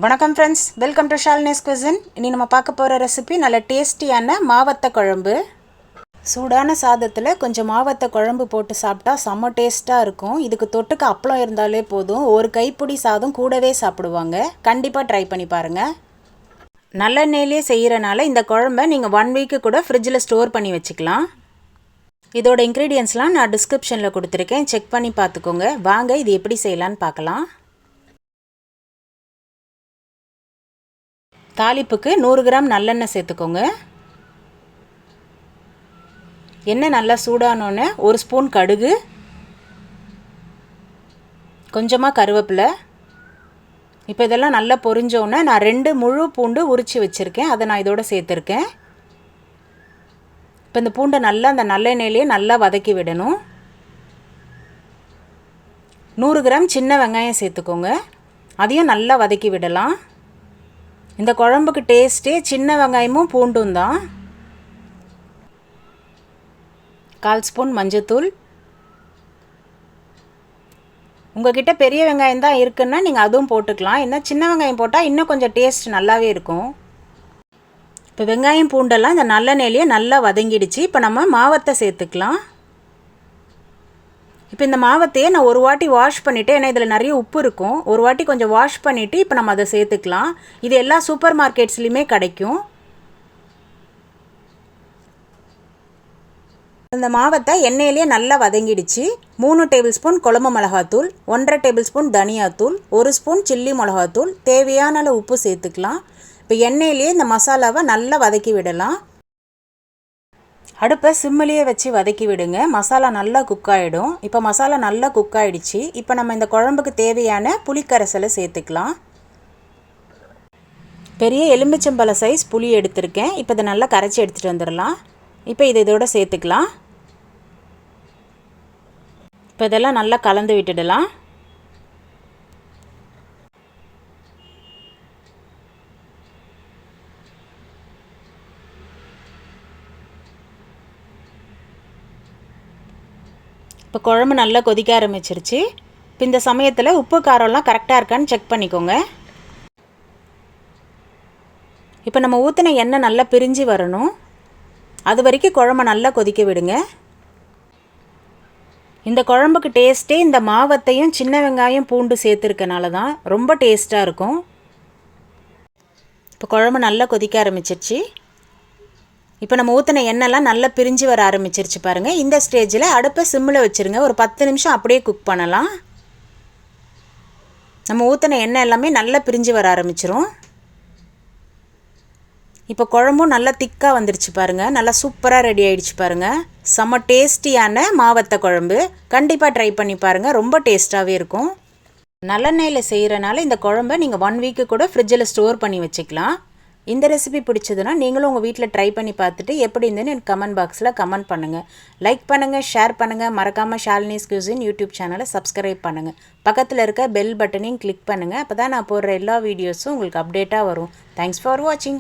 வணக்கம் friends, welcome to Shalini's cuisine. இனி நம்ம பார்க்க போகிற ரெசிபி நல்ல டேஸ்டியான மாவத்த குழம்பு. சூடான சாதத்தில் கொஞ்சம் மாவத்த குழம்பு போட்டு சாப்பிட்டா செம்ம டேஸ்ட்டாக இருக்கும். இதுக்கு தொட்டுக்க அப்பளம் இருந்தாலே போதும், ஒரு கைப்பிடி சாதம் கூடவே சாப்பிடுவாங்க. கண்டிப்பாக ட்ரை பண்ணி பாருங்கள். நல்லெண்ணெயிலே செய்கிறனால இந்த குழம்பை நீங்கள் 1 வீக்கு கூட ஃப்ரிட்ஜில் ஸ்டோர் பண்ணி வச்சுக்கலாம். இதோட இன்க்ரீடியன்ஸ்லாம் நான் டிஸ்கிரிப்ஷனில் கொடுத்துருக்கேன், செக் பண்ணி பார்த்துக்கோங்க. வாங்க இது எப்படி செய்யலான்னு பார்க்கலாம். தாளிப்புக்கு 100 கிராம் நல்லெண்ணெய் சேர்த்துக்கோங்க. எண்ணெய் நல்லா சூடானோன்னே 1 ஸ்பூன் கடுகு, கொஞ்சமாக கருவேப்பிலை. இப்போ இதெல்லாம் நல்லா பொரிஞ்சோன்னே நான் 2 முழு பூண்டு உரித்து வச்சுருக்கேன், அதை நான் இதோட சேர்த்துருக்கேன். இப்போ இந்த பூண்டை நல்லா அந்த நல்லெண்ணெயிலேயே நல்லா வதக்கி விடணும். 100 கிராம் சின்ன வெங்காயம் சேர்த்துக்கோங்க, அதையும் நல்லா வதக்கி விடலாம். இந்த குழம்புக்கு டேஸ்ட்டே சின்ன வெங்காயமும் பூண்டும் தான். 1/4 ஸ்பூன் மஞ்சத்தூள். உங்கள்கிட்ட பெரிய வெங்காயம் தான் இருக்குன்னா நீங்கள் அதுவும் போட்டுக்கலாம். இன்னும் சின்ன வெங்காயம் போட்டால் இன்னும் கொஞ்சம் டேஸ்ட் நல்லாவே இருக்கும். இப்போ வெங்காயம் பூண்டெல்லாம் இந்த நல்லெண்ணெயிலேயே நல்லா வதங்கிடுச்சு. இப்போ நம்ம மாவத்தை சேர்த்துக்கலாம். இப்போ இந்த மாவத்தையே நான் ஒரு வாட்டி வாஷ் பண்ணிவிட்டு, ஏன்னா இதில் நிறைய உப்பு இருக்கும், ஒரு வாட்டி கொஞ்சம் வாஷ் பண்ணிவிட்டு இப்போ நம்ம அதை சேர்த்துக்கலாம். இது எல்லா சூப்பர் மார்க்கெட்ஸ்லையுமே கிடைக்கும். இந்த மாவத்தை எண்ணெயிலேயே நல்லா வதங்கிடுச்சு. 3 டேபிள் ஸ்பூன் குழம்பு மிளகாத்தூள், 1.5 டேபிள் ஸ்பூன் தனியாத்தூள், 1 ஸ்பூன் சில்லி மிளகாத்தூள், தேவையான அளவு உப்பு சேர்த்துக்கலாம். இப்போ எண்ணெயிலேயே இந்த மசாலாவை நல்லா வதக்கி விடலாம். அடுப்பை சிம்மிலேயே வச்சு வதக்கி விடுங்க, மசாலா நல்லா குக் ஆகிடும். இப்போ மசாலா நல்லா குக் ஆகிடுச்சு. இப்போ நம்ம இந்த குழம்புக்கு தேவையான புளிக்கரைசலை சேர்த்துக்கலாம். பெரிய எலுமிச்சம்பழ சைஸ் புளி எடுத்திருக்கேன். இப்போ இதை நல்லா கரைச்சி எடுத்துகிட்டு வந்துடலாம். இப்போ இதோட சேர்த்துக்கலாம். இப்போ இதெல்லாம் நல்லா கலந்து விட்டுடலாம். இப்போ குழம்பு நல்லா கொதிக்க ஆரம்பிச்சிருச்சு. இப்போ இந்த சமயத்தில் உப்பு காரம்லாம் கரெக்டாக இருக்கான்னு செக் பண்ணிக்கோங்க. இப்போ நம்ம ஊற்றின எண்ணெய் நல்லா பிரிஞ்சு வரணும், அது வரைக்கும் குழம்பு நல்லா கொதிக்க விடுங்க. இந்த குழம்புக்கு டேஸ்ட்டே இந்த மாவத்தையும் சின்ன வெங்காயம் பூண்டு சேர்த்துருக்கனால தான் ரொம்ப டேஸ்ட்டாக இருக்கும். இப்போ குழம்பு நல்லா கொதிக்க ஆரம்பிச்சிருச்சு. இப்போ நம்ம ஊற்றின எண்ணெய்லாம் நல்லா பிரிஞ்சு வர ஆரம்பிச்சிருச்சு பாருங்கள். இந்த ஸ்டேஜில் அடுப்பை சிம்மில் வச்சுருங்க, ஒரு 10 நிமிஷம் அப்படியே குக் பண்ணலாம். நம்ம ஊற்றின எண்ணெய் எல்லாமே நல்லா பிரிஞ்சு வர ஆரம்பிச்சிரும். இப்போ குழம்பும் நல்லா திக்காக வந்துருச்சு பாருங்கள், நல்லா சூப்பராக ரெடி ஆகிடுச்சு பாருங்கள். செம்ம டேஸ்டியான மாவத்த குழம்பு. கண்டிப்பாக ட்ரை பண்ணி பாருங்கள், ரொம்ப டேஸ்ட்டாகவே இருக்கும். நல்லெண்ணெயில் செய்கிறனால இந்த குழம்பை நீங்கள் 1 வீக்கு கூட ஃப்ரிட்ஜில் ஸ்டோர் பண்ணி வச்சுக்கலாம். இந்த ரெசிபி பிடிச்சதுன்னா நீங்களும் உங்கள் வீட்டில் ட்ரை பண்ணி பார்த்துட்டு எப்படி இருந்துன்னு எனக்கு கமெண்ட் பாக்ஸில் கமெண்ட் பண்ணுங்கள். லைக் பண்ணுங்கள், ஷேர் பண்ணுங்கள். மறக்காமல் ஷாலினிஸ் குசின் யூடியூப் சேனலை சப்ஸ்கிரைப் பண்ணுங்கள். பக்கத்தில் இருக்க பெல் பட்டனையும் கிளிக் பண்ணுங்கள். அப்போ தான் நான் போடுற எல்லா வீடியோஸும் உங்களுக்கு அப்டேட்டாக வரும். தேங்க்ஸ் ஃபார் வாட்சிங்.